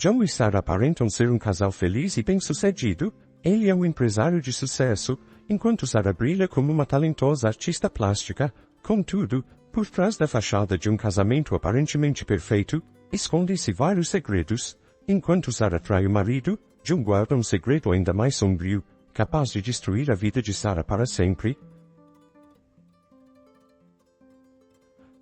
John e Sarah aparentam ser um casal feliz e bem-sucedido. Ele é um empresário de sucesso, enquanto Sarah brilha como uma talentosa artista plástica. Contudo, por trás da fachada de um casamento aparentemente perfeito, escondem-se vários segredos. Enquanto Sarah trai o marido, John guarda um segredo ainda mais sombrio, capaz de destruir a vida de Sarah para sempre.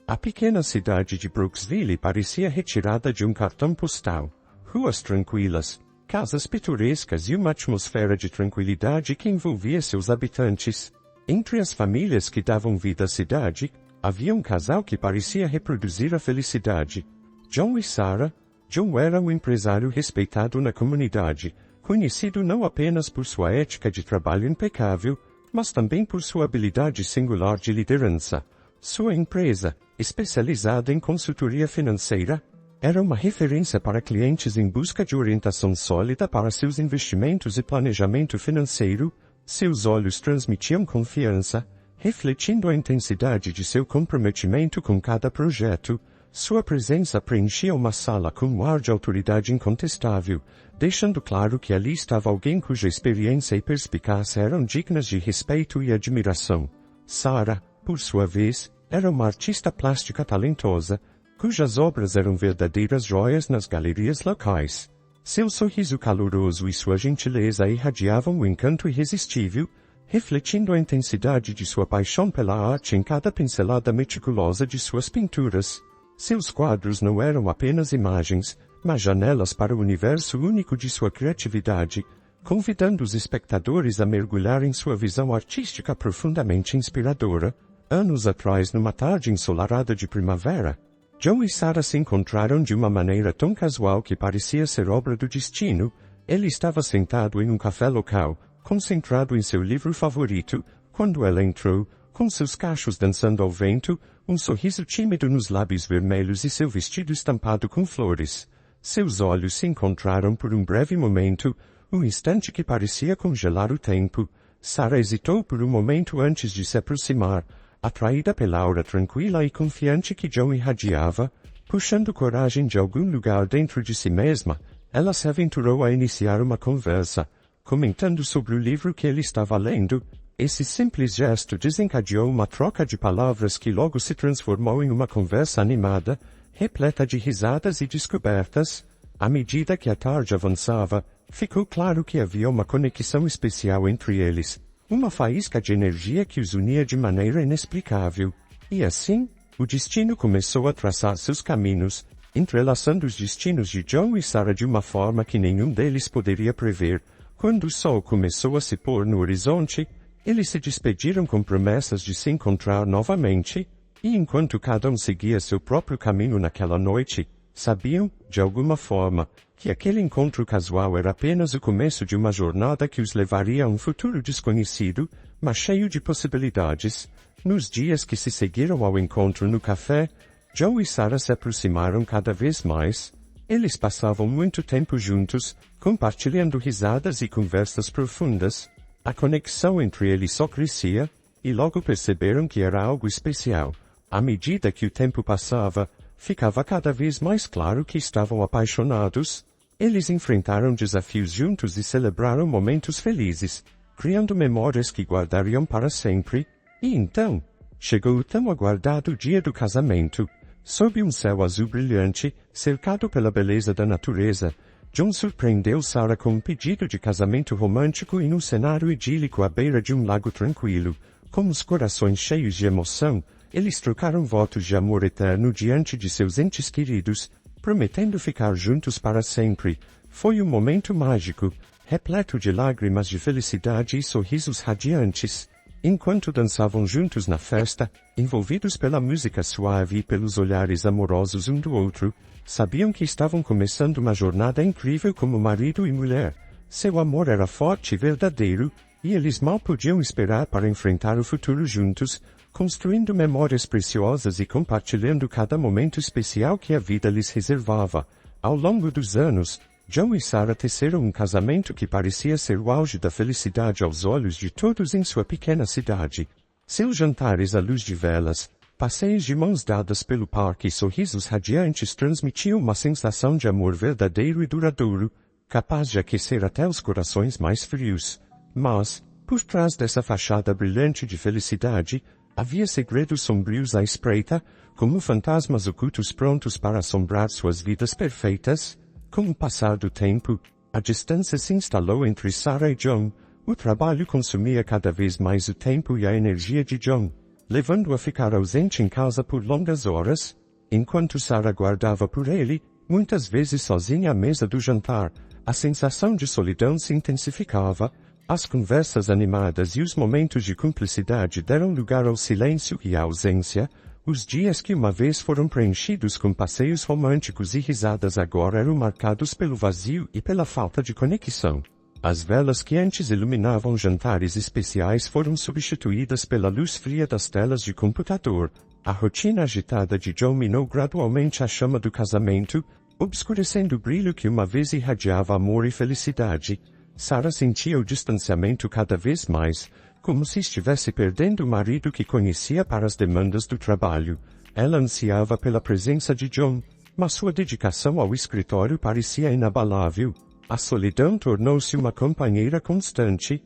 A pequena cidade de Brooksville parecia retirada de um cartão postal. Ruas tranquilas, casas pitorescas e uma atmosfera de tranquilidade que envolvia seus habitantes. Entre as famílias que davam vida à cidade, havia um casal que parecia reproduzir a felicidade. John e Sarah. John era um empresário respeitado na comunidade, conhecido não apenas por sua ética de trabalho impecável, mas também por sua habilidade singular de liderança. Sua empresa, especializada em consultoria financeira, era uma referência para clientes em busca de orientação sólida para seus investimentos e planejamento financeiro. Seus olhos transmitiam confiança, refletindo a intensidade de seu comprometimento com cada projeto. Sua presença preenchia uma sala com um ar de autoridade incontestável, deixando claro que ali estava alguém cuja experiência e perspicácia eram dignas de respeito e admiração. Sarah, por sua vez, era uma artista plástica talentosa, cujas obras eram verdadeiras joias nas galerias locais. Seu sorriso caloroso e sua gentileza irradiavam um encanto irresistível, refletindo a intensidade de sua paixão pela arte em cada pincelada meticulosa de suas pinturas. Seus quadros não eram apenas imagens, mas janelas para o universo único de sua criatividade, convidando os espectadores a mergulhar em sua visão artística profundamente inspiradora. Anos atrás, numa tarde ensolarada de primavera, John e Sarah se encontraram de uma maneira tão casual que parecia ser obra do destino. Ele estava sentado em um café local, concentrado em seu livro favorito, quando ela entrou, com seus cachos dançando ao vento, um sorriso tímido nos lábios vermelhos e seu vestido estampado com flores. Seus olhos se encontraram por um breve momento, um instante que parecia congelar o tempo. Sarah hesitou por um momento antes de se aproximar, atraída pela aura tranquila e confiante que John irradiava. Puxando coragem de algum lugar dentro de si mesma, ela se aventurou a iniciar uma conversa, comentando sobre o livro que ele estava lendo. Esse simples gesto desencadeou uma troca de palavras que logo se transformou em uma conversa animada, repleta de risadas e descobertas. À medida que a tarde avançava, ficou claro que havia uma conexão especial entre eles, uma faísca de energia que os unia de maneira inexplicável. E assim, o destino começou a traçar seus caminhos, entrelaçando os destinos de John e Sarah de uma forma que nenhum deles poderia prever. Quando o sol começou a se pôr no horizonte, eles se despediram com promessas de se encontrar novamente, e enquanto cada um seguia seu próprio caminho naquela noite, sabiam, de alguma forma, que aquele encontro casual era apenas o começo de uma jornada que os levaria a um futuro desconhecido, mas cheio de possibilidades. Nos dias que se seguiram ao encontro no café, John e Sarah se aproximaram cada vez mais. Eles passavam muito tempo juntos, compartilhando risadas e conversas profundas. A conexão entre eles só crescia, e logo perceberam que era algo especial. À medida que o tempo passava, ficava cada vez mais claro que estavam apaixonados. Eles enfrentaram desafios juntos e celebraram momentos felizes, criando memórias que guardariam para sempre. E então, chegou o tão aguardado dia do casamento. Sob um céu azul brilhante, cercado pela beleza da natureza, John surpreendeu Sarah com um pedido de casamento romântico em um cenário idílico à beira de um lago tranquilo. Com os corações cheios de emoção, eles trocaram votos de amor eterno diante de seus entes queridos, prometendo ficar juntos para sempre. Foi um momento mágico, repleto de lágrimas de felicidade e sorrisos radiantes. Enquanto dançavam juntos na festa, envolvidos pela música suave e pelos olhares amorosos um do outro, sabiam que estavam começando uma jornada incrível como marido e mulher. Seu amor era forte e verdadeiro, e eles mal podiam esperar para enfrentar o futuro juntos, construindo memórias preciosas e compartilhando cada momento especial que a vida lhes reservava. Ao longo dos anos, John e Sarah teceram um casamento que parecia ser o auge da felicidade aos olhos de todos em sua pequena cidade. Seus jantares à luz de velas, Passeios de mãos dadas pelo parque e sorrisos radiantes transmitiam uma sensação de amor verdadeiro e duradouro, capaz de aquecer até os corações mais frios. Mas, por trás dessa fachada brilhante de felicidade, havia segredos sombrios à espreita, como fantasmas ocultos prontos para assombrar suas vidas perfeitas. Com o passar do tempo, a distância se instalou entre Sarah e John. O trabalho consumia cada vez mais o tempo e a energia de John, levando-o a ficar ausente em casa por longas horas, enquanto Sarah guardava por ele, muitas vezes sozinha à mesa do jantar. A sensação de solidão se intensificava. As conversas animadas e os momentos de cumplicidade deram lugar ao silêncio e à ausência. Os dias que uma vez foram preenchidos com passeios românticos e risadas agora eram marcados pelo vazio e pela falta de conexão. As velas que antes iluminavam jantares especiais foram substituídas pela luz fria das telas de computador. A rotina agitada de John minou gradualmente a chama do casamento, obscurecendo o brilho que uma vez irradiava amor e felicidade. Sarah sentia o distanciamento cada vez mais, como se estivesse perdendo o marido que conhecia para as demandas do trabalho. Ela ansiava pela presença de John, mas sua dedicação ao escritório parecia inabalável. A solidão tornou-se uma companheira constante.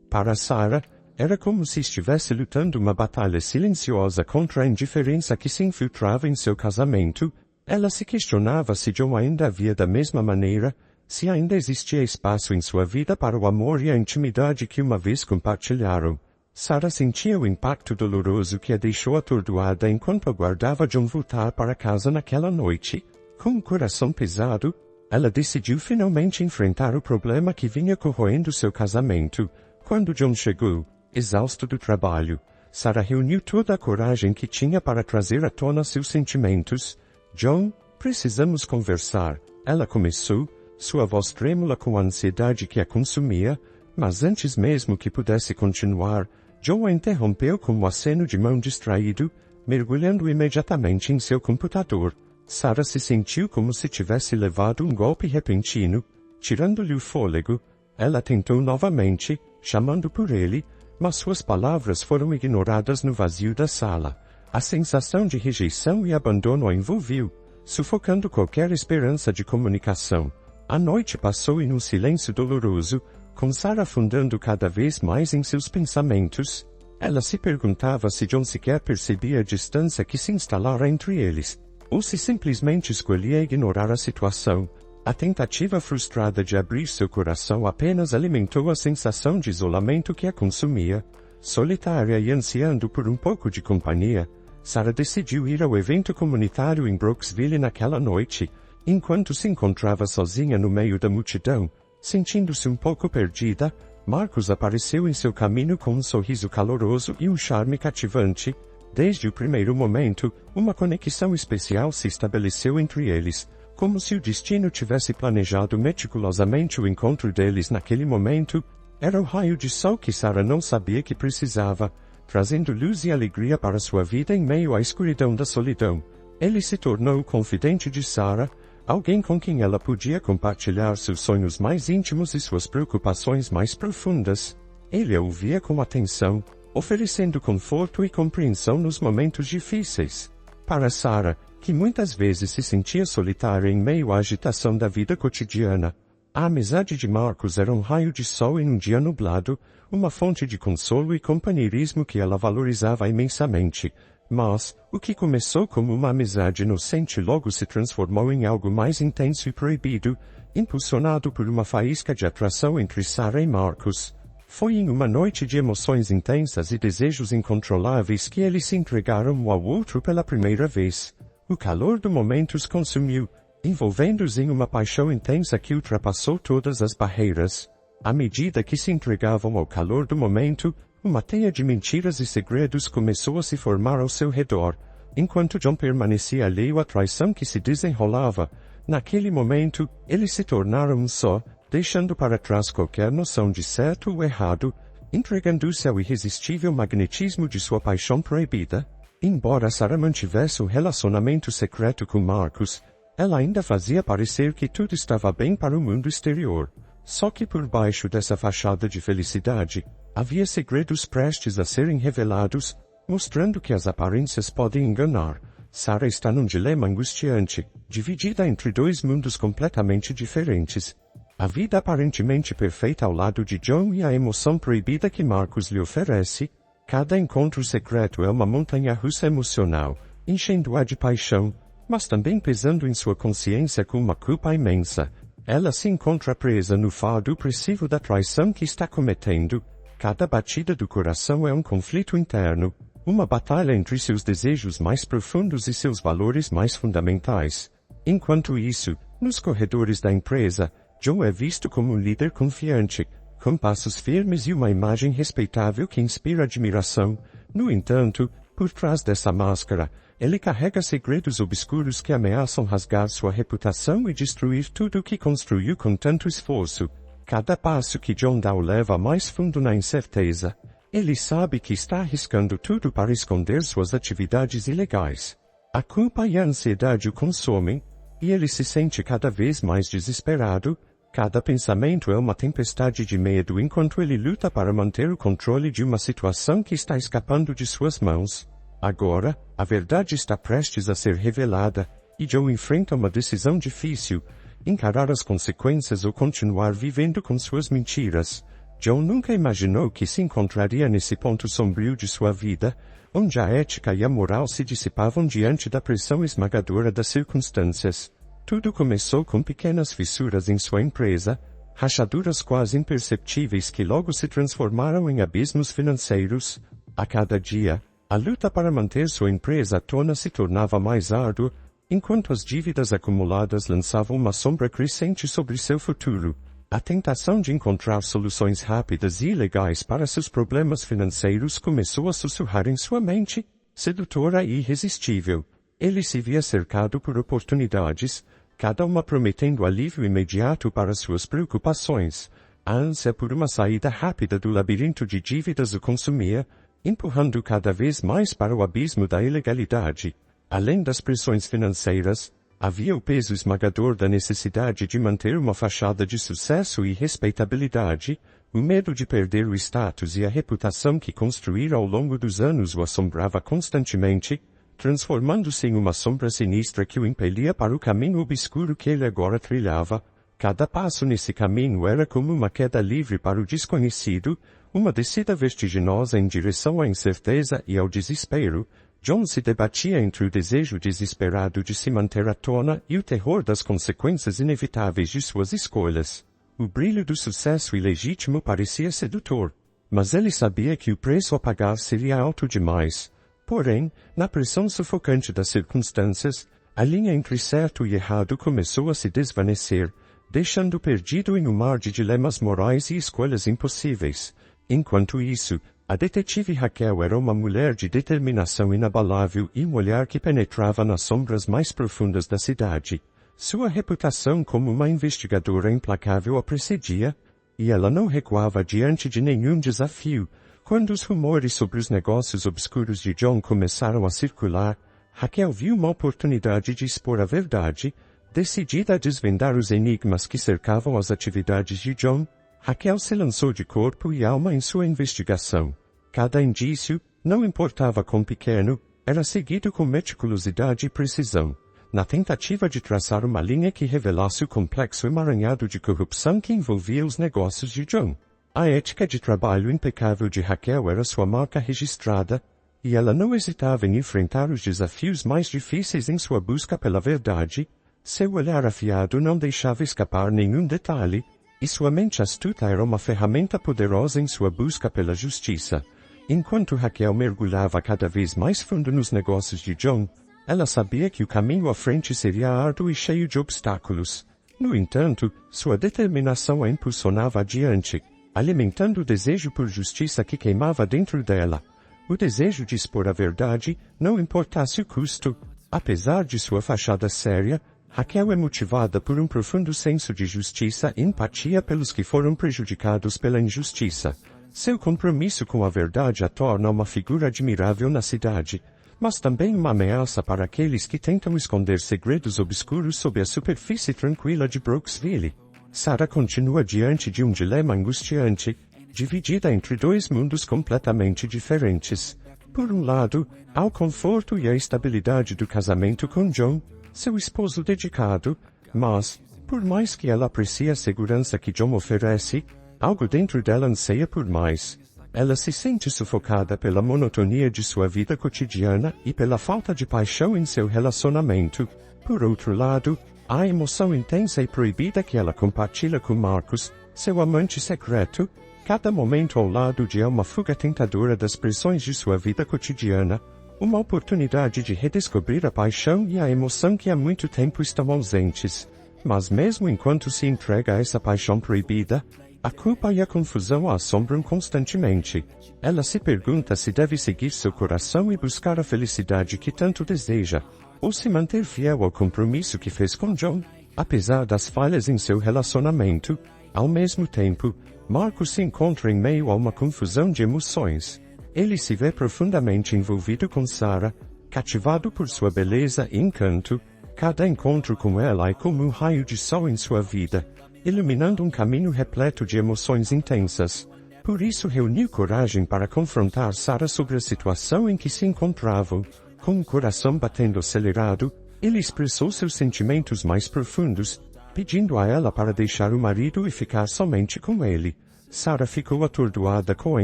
Para Sarah, era como se estivesse lutando uma batalha silenciosa contra a indiferença que se infiltrava em seu casamento. Ela se questionava se John ainda havia da mesma maneira, se ainda existia espaço em sua vida para o amor e a intimidade que uma vez compartilharam. Sarah sentia o impacto doloroso que a deixou atordoada enquanto aguardava John voltar para casa naquela noite. Com o coração pesado, ela decidiu finalmente enfrentar o problema que vinha corroendo seu casamento. Quando John chegou, exausto do trabalho, Sarah reuniu toda a coragem que tinha para trazer à tona seus sentimentos. John, precisamos conversar. Ela começou, sua voz trêmula com a ansiedade que a consumia, mas antes mesmo que pudesse continuar, John a interrompeu com um aceno de mão distraído, mergulhando imediatamente em seu computador. Sarah se sentiu como se tivesse levado um golpe repentino, tirando-lhe o fôlego. Ela tentou novamente, chamando por ele, mas suas palavras foram ignoradas no vazio da sala. A sensação de rejeição e abandono a envolveu, sufocando qualquer esperança de comunicação. A noite passou em um silêncio doloroso, com Sarah afundando cada vez mais em seus pensamentos. Ela se perguntava se John sequer percebia a distância que se instalara entre eles, ou se simplesmente escolhia ignorar a situação. A tentativa frustrada de abrir seu coração apenas alimentou a sensação de isolamento que a consumia. Solitária e ansiando por um pouco de companhia, Sarah decidiu ir ao evento comunitário em Brooksville naquela noite. Enquanto se encontrava sozinha no meio da multidão, sentindo-se um pouco perdida, Marcus apareceu em seu caminho com um sorriso caloroso e um charme cativante. Desde o primeiro momento, uma conexão especial se estabeleceu entre eles, como se o destino tivesse planejado meticulosamente o encontro deles naquele momento. Era o raio de sol que Sarah não sabia que precisava, trazendo luz e alegria para sua vida em meio à escuridão da solidão. Ele se tornou o confidente de Sarah, alguém com quem ela podia compartilhar seus sonhos mais íntimos e suas preocupações mais profundas. Ele a ouvia com atenção, oferecendo conforto e compreensão nos momentos difíceis. Para Sarah, que muitas vezes se sentia solitária em meio à agitação da vida cotidiana, a amizade de Marcus era um raio de sol em um dia nublado, uma fonte de consolo e companheirismo que ela valorizava imensamente. Mas, o que começou como uma amizade inocente logo se transformou em algo mais intenso e proibido, impulsionado por uma faísca de atração entre Sarah e Marcus. Foi em uma noite de emoções intensas e desejos incontroláveis que eles se entregaram um ao outro pela primeira vez. O calor do momento os consumiu, envolvendo-os em uma paixão intensa que ultrapassou todas as barreiras. À medida que se entregavam ao calor do momento, uma teia de mentiras e segredos começou a se formar ao seu redor, enquanto John permanecia alheio à traição que se desenrolava. Naquele momento, eles se tornaram um só, deixando para trás qualquer noção de certo ou errado, entregando-se ao irresistível magnetismo de sua paixão proibida. Embora Sarah mantivesse um relacionamento secreto com Marcus, ela ainda fazia parecer que tudo estava bem para o mundo exterior. Só que por baixo dessa fachada de felicidade, havia segredos prestes a serem revelados, mostrando que as aparências podem enganar. Sarah está num dilema angustiante, dividida entre dois mundos completamente diferentes. A vida aparentemente perfeita ao lado de John e a emoção proibida que Marcus lhe oferece. Cada encontro secreto é uma montanha-russa emocional, enchendo-a de paixão, mas também pesando em sua consciência com uma culpa imensa. Ela se encontra presa no fardo opressivo da traição que está cometendo. Cada batida do coração é um conflito interno, uma batalha entre seus desejos mais profundos e seus valores mais fundamentais. Enquanto isso, nos corredores da empresa, John é visto como um líder confiante, com passos firmes e uma imagem respeitável que inspira admiração. No entanto, por trás dessa máscara, ele carrega segredos obscuros que ameaçam rasgar sua reputação e destruir tudo o que construiu com tanto esforço. Cada passo que John dá o leva mais fundo na incerteza. Ele sabe que está arriscando tudo para esconder suas atividades ilegais. A culpa e a ansiedade o consomem, e ele se sente cada vez mais desesperado. Cada pensamento é uma tempestade de medo enquanto ele luta para manter o controle de uma situação que está escapando de suas mãos. Agora, a verdade está prestes a ser revelada, e John enfrenta uma decisão difícil: encarar as consequências ou continuar vivendo com suas mentiras. John nunca imaginou que se encontraria nesse ponto sombrio de sua vida, onde a ética e a moral se dissipavam diante da pressão esmagadora das circunstâncias. Tudo começou com pequenas fissuras em sua empresa, rachaduras quase imperceptíveis que logo se transformaram em abismos financeiros. A cada dia, a luta para manter sua empresa à tona se tornava mais árdua, enquanto as dívidas acumuladas lançavam uma sombra crescente sobre seu futuro. A tentação de encontrar soluções rápidas e ilegais para seus problemas financeiros começou a sussurrar em sua mente, sedutora e irresistível. Ele se via cercado por oportunidades, cada uma prometendo alívio imediato para suas preocupações. A ânsia por uma saída rápida do labirinto de dívidas o consumia, empurrando cada vez mais para o abismo da ilegalidade. Além das pressões financeiras, havia o peso esmagador da necessidade de manter uma fachada de sucesso e respeitabilidade, o medo de perder o status e a reputação que construíra ao longo dos anos o assombrava constantemente, transformando-se em uma sombra sinistra que o impelia para o caminho obscuro que ele agora trilhava. Cada passo nesse caminho era como uma queda livre para o desconhecido, uma descida vertiginosa em direção à incerteza e ao desespero. John se debatia entre o desejo desesperado de se manter à tona e o terror das consequências inevitáveis de suas escolhas. O brilho do sucesso ilegítimo parecia sedutor, mas ele sabia que o preço a pagar seria alto demais. Porém, na pressão sufocante das circunstâncias, a linha entre certo e errado começou a se desvanecer, deixando-o perdido em um mar de dilemas morais e escolhas impossíveis. Enquanto isso, a detetive Raquel era uma mulher de determinação inabalável e um olhar que penetrava nas sombras mais profundas da cidade. Sua reputação como uma investigadora implacável a precedia, e ela não recuava diante de nenhum desafio. Quando os rumores sobre os negócios obscuros de John começaram a circular, Raquel viu uma oportunidade de expor a verdade. Decidida a desvendar os enigmas que cercavam as atividades de John, Raquel se lançou de corpo e alma em sua investigação. Cada indício, não importava quão pequeno, era seguido com meticulosidade e precisão, na tentativa de traçar uma linha que revelasse o complexo emaranhado de corrupção que envolvia os negócios de John. A ética de trabalho impecável de Raquel era sua marca registrada, e ela não hesitava em enfrentar os desafios mais difíceis em sua busca pela verdade. Seu olhar afiado não deixava escapar nenhum detalhe, e sua mente astuta era uma ferramenta poderosa em sua busca pela justiça. Enquanto Raquel mergulhava cada vez mais fundo nos negócios de John, ela sabia que o caminho à frente seria árduo e cheio de obstáculos. No entanto, sua determinação a impulsionava adiante, alimentando o desejo por justiça que queimava dentro dela. O desejo de expor a verdade, não importasse o custo. Apesar de sua fachada séria, Raquel é motivada por um profundo senso de justiça e empatia pelos que foram prejudicados pela injustiça. Seu compromisso com a verdade a torna uma figura admirável na cidade, mas também uma ameaça para aqueles que tentam esconder segredos obscuros sob a superfície tranquila de Brooksville. Sarah continua diante de um dilema angustiante, dividida entre dois mundos completamente diferentes. Por um lado, há o conforto e a estabilidade do casamento com John, seu esposo dedicado, mas, por mais que ela aprecie a segurança que John oferece, algo dentro dela anseia por mais. Ela se sente sufocada pela monotonia de sua vida cotidiana e pela falta de paixão em seu relacionamento. Por outro lado, há a emoção intensa e proibida que ela compartilha com Marcus, seu amante secreto. Cada momento ao lado de é uma fuga tentadora das pressões de sua vida cotidiana, uma oportunidade de redescobrir a paixão e a emoção que há muito tempo estão ausentes. Mas mesmo enquanto se entrega a essa paixão proibida, a culpa e a confusão a assombram constantemente. Ela se pergunta se deve seguir seu coração e buscar a felicidade que tanto deseja, ou se manter fiel ao compromisso que fez com John, apesar das falhas em seu relacionamento. Ao mesmo tempo, Marcus se encontra em meio a uma confusão de emoções. Ele se vê profundamente envolvido com Sarah, cativado por sua beleza e encanto. Cada encontro com ela é como um raio de sol em sua vida, iluminando um caminho repleto de emoções intensas. Por isso reuniu coragem para confrontar Sarah sobre a situação em que se encontravam. Com o coração batendo acelerado, ele expressou seus sentimentos mais profundos, pedindo a ela para deixar o marido e ficar somente com ele. Sarah ficou atordoada com a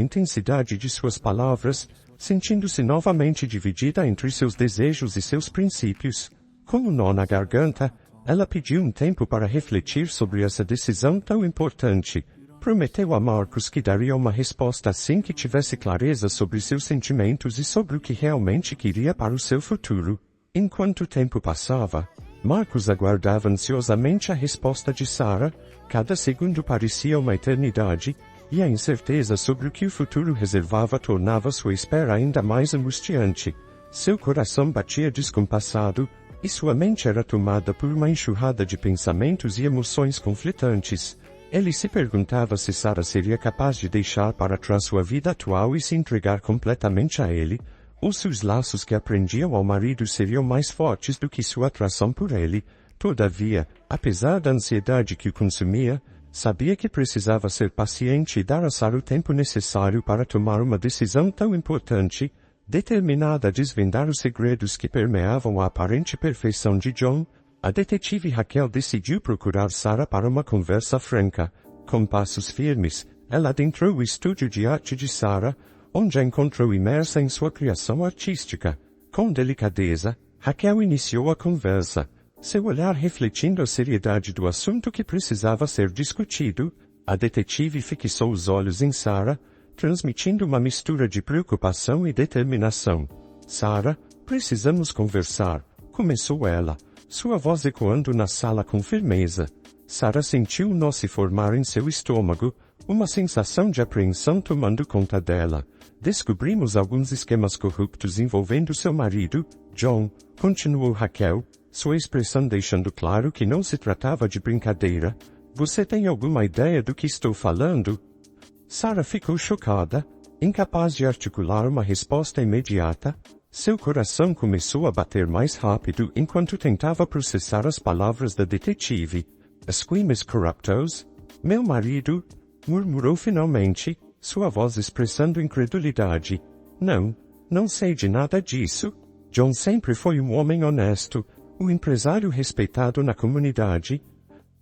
intensidade de suas palavras, sentindo-se novamente dividida entre seus desejos e seus princípios. Com um nó na garganta, ela pediu um tempo para refletir sobre essa decisão tão importante. Prometeu a Marcus que daria uma resposta assim que tivesse clareza sobre seus sentimentos e sobre o que realmente queria para o seu futuro. Enquanto o tempo passava, Marcus aguardava ansiosamente a resposta de Sarah. Cada segundo parecia uma eternidade, e a incerteza sobre o que o futuro reservava tornava sua espera ainda mais angustiante. Seu coração batia descompassado, e sua mente era tomada por uma enxurrada de pensamentos e emoções conflitantes. Ele se perguntava se Sarah seria capaz de deixar para trás sua vida atual e se entregar completamente a ele, ou se os laços que aprendiam ao marido seriam mais fortes do que sua atração por ele. Todavia, apesar da ansiedade que o consumia, sabia que precisava ser paciente e dar a Sarah o tempo necessário para tomar uma decisão tão importante. Determinada a desvendar os segredos que permeavam a aparente perfeição de John, a detetive Raquel decidiu procurar Sarah para uma conversa franca. Com passos firmes, ela adentrou o estúdio de arte de Sarah, onde a encontrou imersa em sua criação artística. Com delicadeza, Raquel iniciou a conversa, seu olhar refletindo a seriedade do assunto que precisava ser discutido. A detetive fixou os olhos em Sarah, transmitindo uma mistura de preocupação e determinação. Sarah, precisamos conversar, começou ela, sua voz ecoando na sala com firmeza. Sarah sentiu um nó se formar em seu estômago, uma sensação de apreensão tomando conta dela. Descobrimos alguns esquemas corruptos envolvendo seu marido, John, continuou Raquel, sua expressão deixando claro que não se tratava de brincadeira. Você tem alguma ideia do que estou falando? Sarah ficou chocada, incapaz de articular uma resposta imediata. Seu coração começou a bater mais rápido enquanto tentava processar as palavras da detetive. Esquemas corruptos? Meu marido? Murmurou finalmente, sua voz expressando incredulidade. Não sei de nada disso. John sempre foi um homem honesto, um empresário respeitado na comunidade.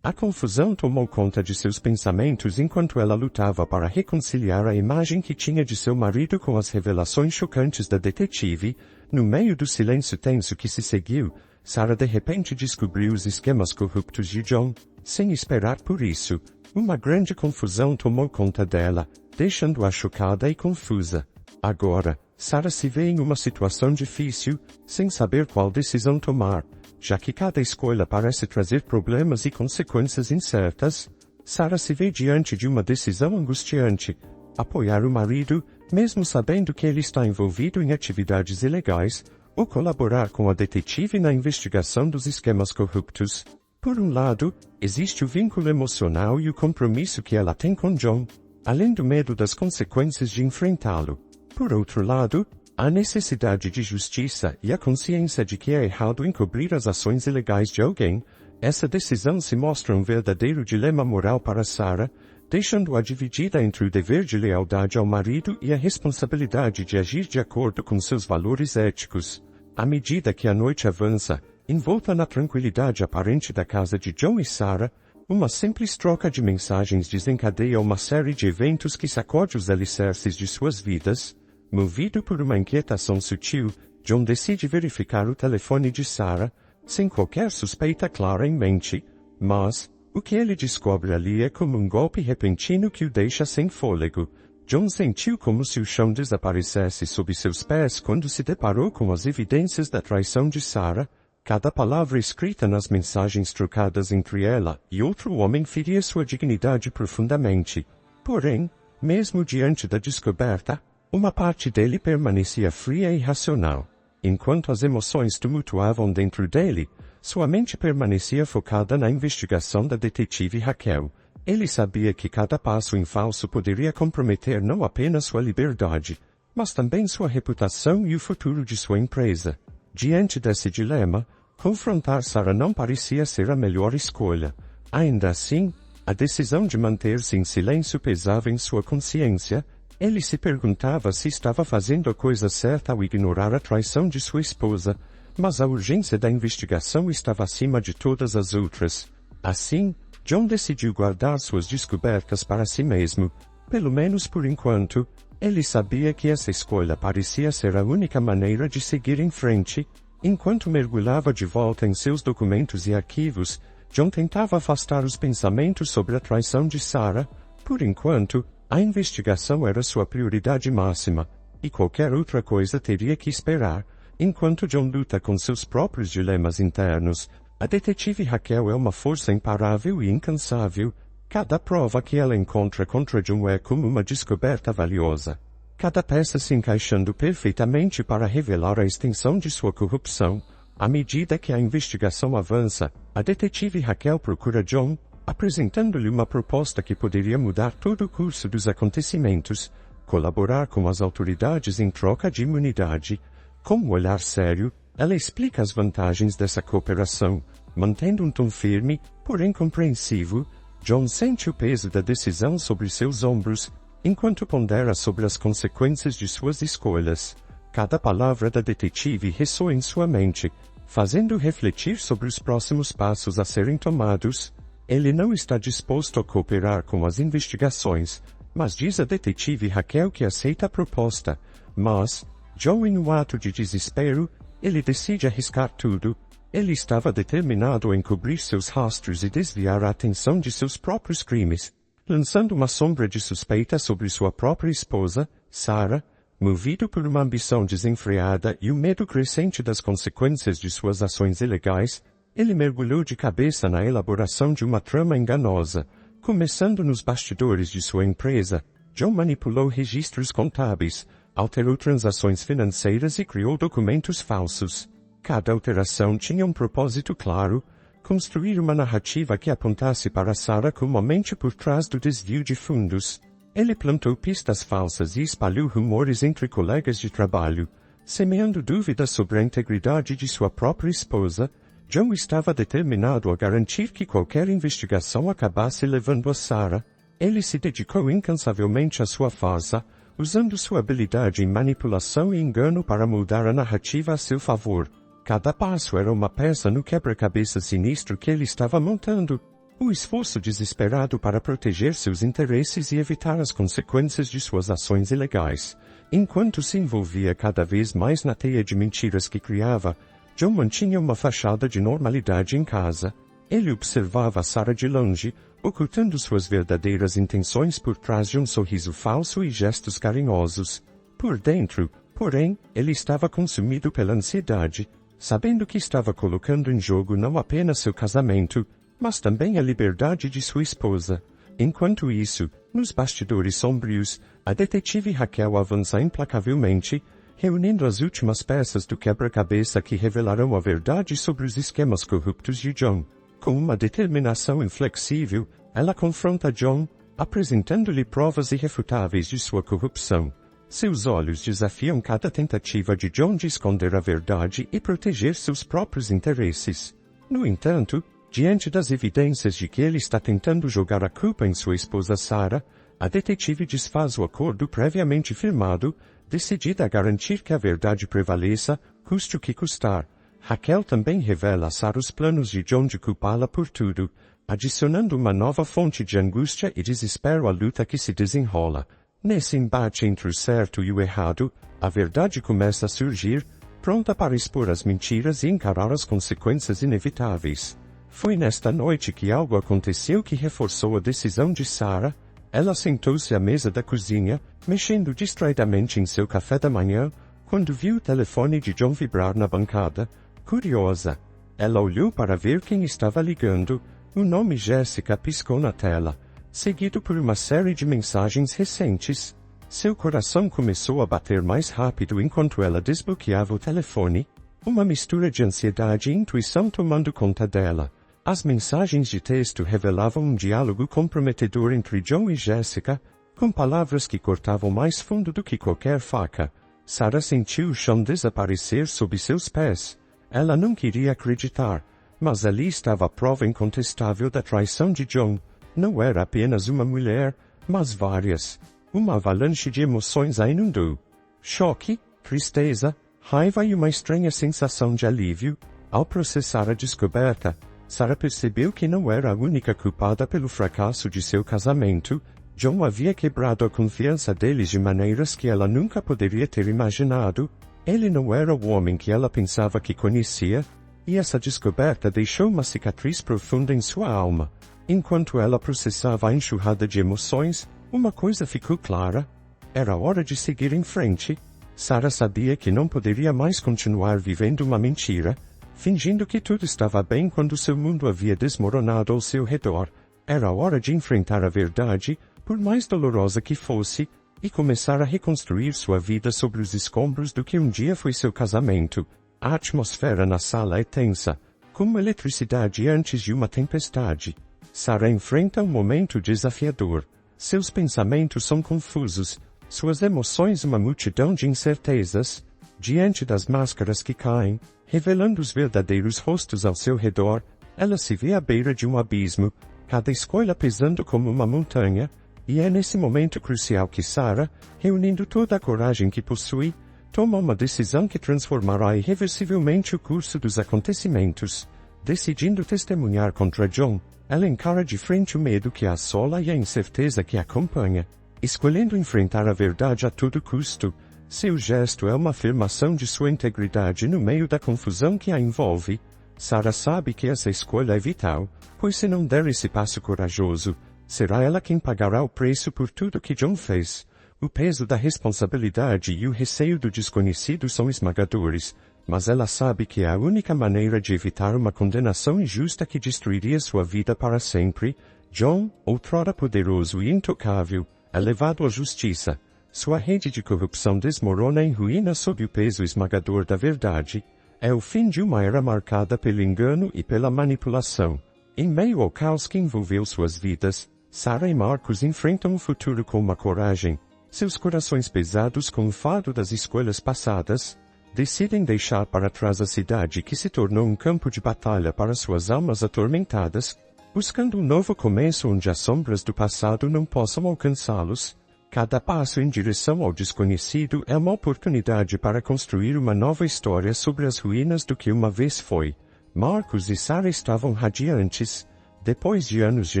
A confusão tomou conta de seus pensamentos enquanto ela lutava para reconciliar a imagem que tinha de seu marido com as revelações chocantes da detetive. No meio do silêncio tenso que se seguiu, Sarah de repente descobriu os esquemas corruptos de John, sem esperar por isso. Uma grande confusão tomou conta dela, deixando-a chocada e confusa. Agora, Sarah se vê em uma situação difícil, sem saber qual decisão tomar, já que cada escolha parece trazer problemas e consequências incertas. Sarah se vê diante de uma decisão angustiante: apoiar o marido, mesmo sabendo que ele está envolvido em atividades ilegais, ou colaborar com a detetive na investigação dos esquemas corruptos. Por um lado, existe o vínculo emocional e o compromisso que ela tem com John, além do medo das consequências de enfrentá-lo. Por outro lado, a necessidade de justiça e a consciência de que é errado encobrir as ações ilegais de alguém. Essa decisão se mostra um verdadeiro dilema moral para Sarah, deixando-a dividida entre o dever de lealdade ao marido e a responsabilidade de agir de acordo com seus valores éticos. À medida que a noite avança, envolta na tranquilidade aparente da casa de John e Sarah, uma simples troca de mensagens desencadeia uma série de eventos que sacode os alicerces de suas vidas. Movido por uma inquietação sutil, John decide verificar o telefone de Sarah, sem qualquer suspeita clara em mente, mas o que ele descobre ali é como um golpe repentino que o deixa sem fôlego. John sentiu como se o chão desaparecesse sob seus pés quando se deparou com as evidências da traição de Sarah. Cada palavra escrita nas mensagens trocadas entre ela e outro homem feria sua dignidade profundamente. Porém, mesmo diante da descoberta, uma parte dele permanecia fria e racional. Enquanto as emoções tumultuavam dentro dele, sua mente permanecia focada na investigação da detetive Raquel. Ele sabia que cada passo em falso poderia comprometer não apenas sua liberdade, mas também sua reputação e o futuro de sua empresa. Diante desse dilema, confrontar Sarah não parecia ser a melhor escolha. Ainda assim, a decisão de manter-se em silêncio pesava em sua consciência. Ele se perguntava se estava fazendo a coisa certa ao ignorar a traição de sua esposa, mas a urgência da investigação estava acima de todas as outras. Assim, John decidiu guardar suas descobertas para si mesmo, pelo menos por enquanto. Ele sabia que essa escolha parecia ser a única maneira de seguir em frente. Enquanto mergulhava de volta em seus documentos e arquivos, John tentava afastar os pensamentos sobre a traição de Sarah. Por enquanto, a investigação era sua prioridade máxima, e qualquer outra coisa teria que esperar. Enquanto John luta com seus próprios dilemas internos, a detetive Raquel é uma força imparável e incansável. Cada prova que ela encontra contra John é como uma descoberta valiosa. Cada peça se encaixando perfeitamente para revelar a extensão de sua corrupção. À medida que a investigação avança, a detetive Raquel procura John, apresentando-lhe uma proposta que poderia mudar todo o curso dos acontecimentos, colaborar com as autoridades em troca de imunidade. Com um olhar sério, ela explica as vantagens dessa cooperação, mantendo um tom firme, porém compreensivo. John sente o peso da decisão sobre seus ombros, enquanto pondera sobre as consequências de suas escolhas. Cada palavra da detetive ressoa em sua mente, fazendo refletir sobre os próximos passos a serem tomados. Ele não está disposto a cooperar com as investigações, mas diz a detetive Raquel que aceita a proposta. Mas, John, em um ato de desespero, ele decide arriscar tudo. Ele estava determinado a encobrir seus rastros e desviar a atenção de seus próprios crimes, lançando uma sombra de suspeita sobre sua própria esposa, Sarah. Movido por uma ambição desenfreada e o medo crescente das consequências de suas ações ilegais, ele mergulhou de cabeça na elaboração de uma trama enganosa. Começando nos bastidores de sua empresa, John manipulou registros contábeis, alterou transações financeiras e criou documentos falsos. Cada alteração tinha um propósito claro: construir uma narrativa que apontasse para Sarah como a mente por trás do desvio de fundos. Ele plantou pistas falsas e espalhou rumores entre colegas de trabalho, semeando dúvidas sobre a integridade de sua própria esposa. John estava determinado a garantir que qualquer investigação acabasse levando a Sarah. Ele se dedicou incansavelmente à sua farsa, usando sua habilidade em manipulação e engano para moldar a narrativa a seu favor. Cada passo era uma peça no quebra-cabeça sinistro que ele estava montando. O esforço desesperado para proteger seus interesses e evitar as consequências de suas ações ilegais. Enquanto se envolvia cada vez mais na teia de mentiras que criava, John mantinha uma fachada de normalidade em casa. Ele observava Sarah de longe, ocultando suas verdadeiras intenções por trás de um sorriso falso e gestos carinhosos. Por dentro, porém, ele estava consumido pela ansiedade, sabendo que estava colocando em jogo não apenas seu casamento, mas também a liberdade de sua esposa. Enquanto isso, nos bastidores sombrios, a detetive Raquel avança implacavelmente, reunindo as últimas peças do quebra-cabeça que revelarão a verdade sobre os esquemas corruptos de John. Com uma determinação inflexível, ela confronta John, apresentando-lhe provas irrefutáveis de sua corrupção. Seus olhos desafiam cada tentativa de John de esconder a verdade e proteger seus próprios interesses. No entanto, Diante das evidências de que ele está tentando jogar a culpa em sua esposa Sarah, a detetive desfaz o acordo previamente firmado, decidida a garantir que a verdade prevaleça, custe o que custar. Raquel também revela a Sarah os planos de John de culpá-la por tudo, adicionando uma nova fonte de angústia e desespero à luta que se desenrola. Nesse embate entre o certo e o errado, a verdade começa a surgir, pronta para expor as mentiras e encarar as consequências inevitáveis. Foi nesta noite que algo aconteceu que reforçou a decisão de Sarah. Ela sentou-se à mesa da cozinha, mexendo distraidamente em seu café da manhã, quando viu o telefone de John vibrar na bancada. Curiosa, ela olhou para ver quem estava ligando. O nome Jessica piscou na tela, seguido por uma série de mensagens recentes. Seu coração começou a bater mais rápido enquanto ela desbloqueava o telefone, uma mistura de ansiedade e intuição tomando conta dela. As mensagens de texto revelavam um diálogo comprometedor entre John e Jessica, com palavras que cortavam mais fundo do que qualquer faca. Sarah sentiu o chão desaparecer sob seus pés. Ela não queria acreditar, mas ali estava a prova incontestável da traição de John. Não era apenas uma mulher, mas várias. Uma avalanche de emoções a inundou. Choque, tristeza, raiva e uma estranha sensação de alívio. Ao processar a descoberta, Sarah percebeu que não era a única culpada pelo fracasso de seu casamento. John havia quebrado a confiança deles de maneiras que ela nunca poderia ter imaginado. Ele não era o homem que ela pensava que conhecia, e essa descoberta deixou uma cicatriz profunda em sua alma. Enquanto ela processava a enxurrada de emoções, uma coisa ficou clara. Era hora de seguir em frente. Sarah sabia que não poderia mais continuar vivendo uma mentira, fingindo que tudo estava bem quando seu mundo havia desmoronado ao seu redor. Era hora de enfrentar a verdade, por mais dolorosa que fosse, e começar a reconstruir sua vida sobre os escombros do que um dia foi seu casamento. A atmosfera na sala é tensa, como eletricidade antes de uma tempestade. Sarah enfrenta um momento desafiador. Seus pensamentos são confusos, suas emoções uma multidão de incertezas. Diante das máscaras que caem, revelando os verdadeiros rostos ao seu redor, ela se vê à beira de um abismo, cada escolha pesando como uma montanha, e é nesse momento crucial que Sarah, reunindo toda a coragem que possui, toma uma decisão que transformará irreversivelmente o curso dos acontecimentos. Decidindo testemunhar contra John, ela encara de frente o medo que a assola e a incerteza que a acompanha. Escolhendo enfrentar a verdade a todo custo, seu gesto é uma afirmação de sua integridade no meio da confusão que a envolve. Sarah sabe que essa escolha é vital, pois se não der esse passo corajoso, será ela quem pagará o preço por tudo que John fez. O peso da responsabilidade e o receio do desconhecido são esmagadores, mas ela sabe que é a única maneira de evitar uma condenação injusta que destruiria sua vida para sempre. John, outrora poderoso e intocável, é levado à justiça. Sua rede de corrupção desmorona em ruínas sob o peso esmagador da verdade. É o fim de uma era marcada pelo engano e pela manipulação. Em meio ao caos que envolveu suas vidas, Sarah e Marcus enfrentam o futuro com uma coragem. Seus corações pesados com o fardo das escolhas passadas, decidem deixar para trás a cidade que se tornou um campo de batalha para suas almas atormentadas, buscando um novo começo onde as sombras do passado não possam alcançá-los. Cada passo em direção ao desconhecido é uma oportunidade para construir uma nova história sobre as ruínas do que uma vez foi. Marcus e Sarah estavam radiantes. Depois de anos de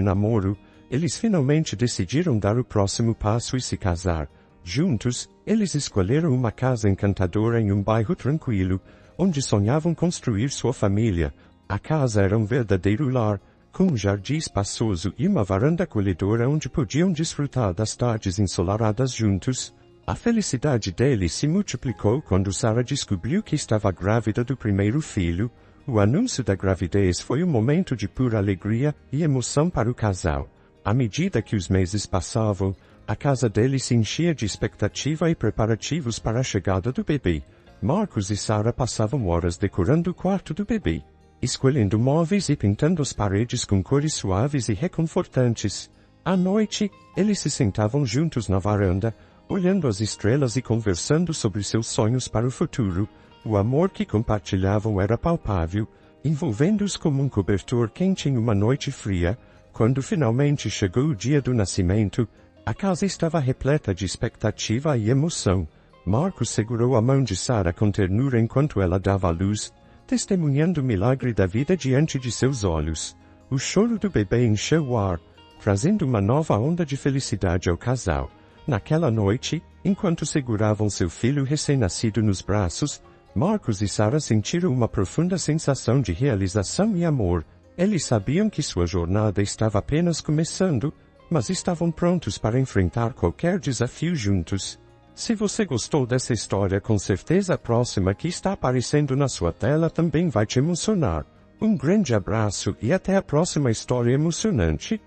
namoro, eles finalmente decidiram dar o próximo passo e se casar. Juntos, eles escolheram uma casa encantadora em um bairro tranquilo, onde sonhavam construir sua família. A casa era um verdadeiro lar, com um jardim espaçoso e uma varanda acolhedora onde podiam desfrutar das tardes ensolaradas juntos. A felicidade deles se multiplicou quando Sarah descobriu que estava grávida do primeiro filho. O anúncio da gravidez foi um momento de pura alegria e emoção para o casal. À medida que os meses passavam, a casa deles se enchia de expectativa e preparativos para a chegada do bebê. Marcus e Sarah passavam horas decorando o quarto do bebê, escolhendo móveis e pintando as paredes com cores suaves e reconfortantes. À noite, eles se sentavam juntos na varanda, olhando as estrelas e conversando sobre seus sonhos para o futuro. O amor que compartilhavam era palpável, envolvendo-os como um cobertor quente em uma noite fria. Quando finalmente chegou o dia do nascimento, a casa estava repleta de expectativa e emoção. Marcos segurou a mão de Sara com ternura enquanto ela dava à luz, testemunhando o milagre da vida diante de seus olhos. O choro do bebê encheu o ar, trazendo uma nova onda de felicidade ao casal. Naquela noite, enquanto seguravam seu filho recém-nascido nos braços, Marcos e Sara sentiram uma profunda sensação de realização e amor. Eles sabiam que sua jornada estava apenas começando, mas estavam prontos para enfrentar qualquer desafio juntos. Se você gostou dessa história, com certeza a próxima que está aparecendo na sua tela também vai te emocionar. Um grande abraço e até a próxima história emocionante.